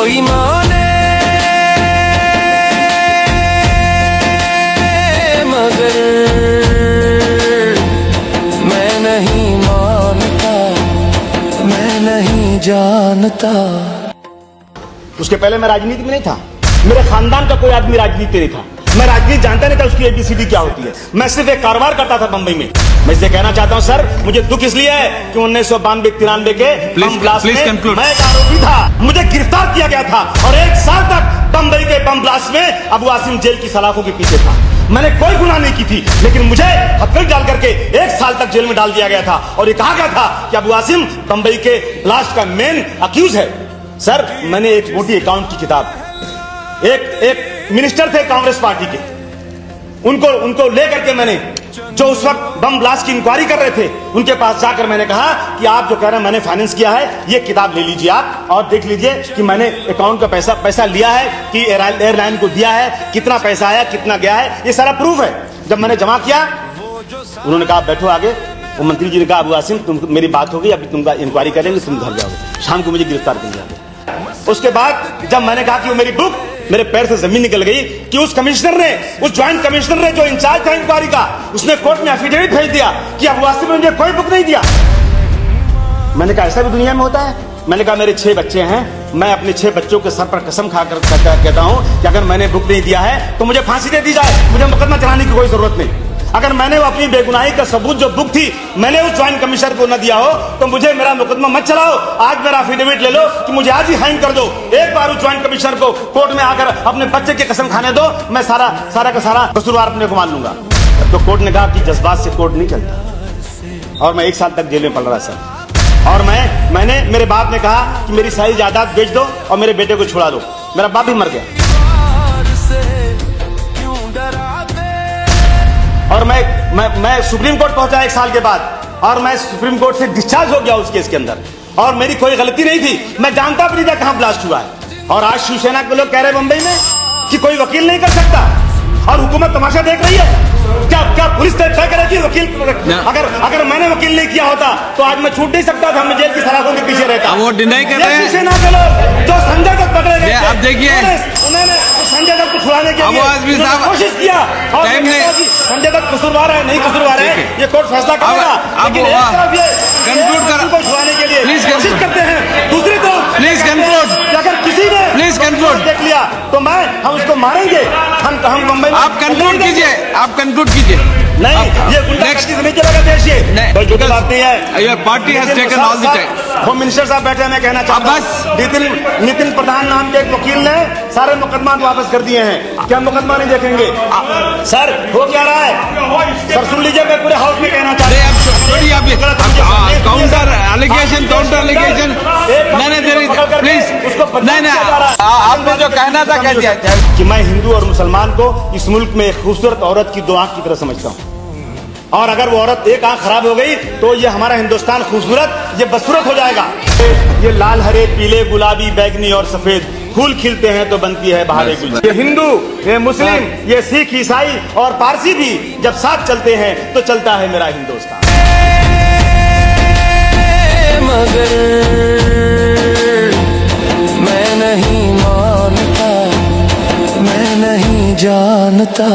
कोई माने मगर मैं नहीं मानता, मैं नहीं जानता। उसके पहले मैं राजनीति में नहीं था, मेरे खानदान का कोई आदमी राजनीति नहीं था, मैं राजनीति जानता नहीं था उसकी एबीसीडी क्या होती है। मैं सिर्फ एक कारोबार करता था बंबई में। मैं इसलिए कहना चाहता हूं सर, मुझे दुख इसलिए है कि 1992-93 के बम ब्लास्ट में मैं एक आरोपी था, मुझे गिरफ्तार किया गया था और 1 साल तक बंबई के बम ब्लास्ट में अबू आसिम जेल की सलाखों के पीछे था। मैंने कोई गुनाह नहीं की थी, लेकिन मुझे हथकड़ी डाल करके 1 साल तक जेल में डाल दिया गया था और ये कहा गया था कि अबू आसिम बंबई के ब्लास्ट का मेन अक्यूज है। सर मैंने एक मोटी अकाउंट की किताब, एक मिनिस्टर थे कांग्रेस पार्टी के, उनको लेकर के मैंने, जो उस वक्त बम ब्लास्ट की इंक्वायरी कर रहे थे, उनके पास जाकर मैंने कहा कि आप जो कह रहे हैं मैंने फाइनेंस किया है, ये किताब ले लीजिए आप और देख लीजिए कि मैंने अकाउंट का पैसा लिया है कि एयरलाइन को दिया है, कितना पैसा आया, कितना गया है, ये सारा प्रूफ है। जब मैंने जमा किया, उन्होंने कहा बैठो आगे। वो मंत्री जी ने कहा अबू आसिम तुम, मेरी बात होगी, अभी तुमका इंक्वायरी करेंगे, तुम घर जाओगे, शाम को मुझे गिरफ्तार कर दिया। उसके बाद जब मैंने कहा कि वो मेरी बुक, मेरे पैर से जमीन निकल गई कि उस कमिश्नर ने, उस ज्वाइंट कमिश्नर ने जो इंचार्ज था इंक्वायरी का, उसने कोर्ट में एफिडेविट भेज दिया कि अबू आसिम ने मुझे कोई बुक नहीं दिया। मैंने कहा ऐसा भी दुनिया में होता है? मैंने कहा मेरे 6 बच्चे हैं, मैं अपने 6 बच्चों के सर पर कसम खाकर कहता हूं कि अगर मैंने बुक नहीं दिया है तो मुझे फांसी दे दी जाए, मुझे मुकदमा चलाने की कोई जरूरत नहीं। अगर मैंने वो अपनी बेगुनाही का सबूत जो बुक थी मैंने उस ज्वाइंट कमिश्नर को न दिया हो तो मुझे मेरा मुकदमा मत चलाओ, आज मेरा एफिडेविट ले लो कि मुझे आज ही हैंग कर दो। एक बार उस ज्वाइंट कमिश्नर को कोर्ट में आकर अपने बच्चे की कसम खाने दो, मैं सारा का सारा कसूरवार अपने को मान लूंगा। तो कोर्ट ने कहा कि जज्बात से कोर्ट नहीं चलता और मैं 1 साल तक जेल में पड़ रहा सर। और मैंने मेरे बाप ने कहा कि मेरी सारी जायदाद बेच दो और मेरे बेटे को छुड़ा दो। मेरा बाप भी मर गया और मैं सुप्रीम कोर्ट पहुंचा 1 साल के बाद और मैं सुप्रीम कोर्ट से डिस्चार्ज हो गया उस केस के अंदर और मेरी कोई गलती नहीं थी, मैं जानता भी नहीं था कहां ब्लास्ट हुआ है। और आज शिवसेना के लोग कह रहे बंबई में कि कोई वकील नहीं कर सकता और हुकूमत तमाशा देख रही है। क्या पुलिस तय करेगी वकील? अगर मैंने वकील नहीं किया होता तो आज मैं छूट नहीं सकता था, मैं जेल की सलाखों के पीछे रहता। वो डिनाई कर रहे हैं शिवसेना के लोग जो संजय दत्त पकड़े गए, अब देखिए उन्होंने संजय दत्त को छुड़ाने के लिए कोशिश किया और संजय दत्त कसूरवार है नहीं कसूरवार है ये कोर्ट फैसला करेगा, लेकिन एक तरफ ये कंक्लूड कर उनको छुड़ाने के लिए कोशिश करते हैं, दूसरी तरफ प्लीज कंक्लूड, अगर किसी ने प्लीज कंक्लूड देख लिया तो हम उसको मारेंगे। हम मुंबई में आप कंक्लूड कीजिए, आप कंक्लूड कीजिए। नहीं ये गुंडागर्दी से नहीं चलेगा देश, ये कोई झूठी बात नहीं है। Your party has taken all the time. Home minister साहब बैठे हैं, मैं कहना चाहता हूं नितिन प्रधान नाम के एक वकील ने सारे मुकदमा वापस कर दिए हैं, क्या मुकदमा नहीं देखेंगे? सर हो क्या रहा है सर, सुन लीजिए, मैं पूरे हाउस में कहना चाहता हूं काउंटर एलिगेशन नहीं, आपने जो कहना था कह दिया कि मैं हिंदू और मुसलमान को इस मुल्क में एक खूबसूरत औरत की 2 आंख की तरह समझता हूं और अगर वो औरत एक आंख खराब हो गई तो ये हमारा हिंदुस्तान खूबसूरत, ये बदसूरत हो जाएगा। ये लाल हरे पीले गुलाबी बैगनी और सफेद फूल खिलते हैं तो बनती है बहारे गुल। ये हिंदू, ये मुस्लिम, ये सिख, ईसाई और पारसी भी जब साथ चलते हैं तो चलता है मेरा हिंदुस्तान। मगर मैं नहीं मानता, मैं नहीं जानता।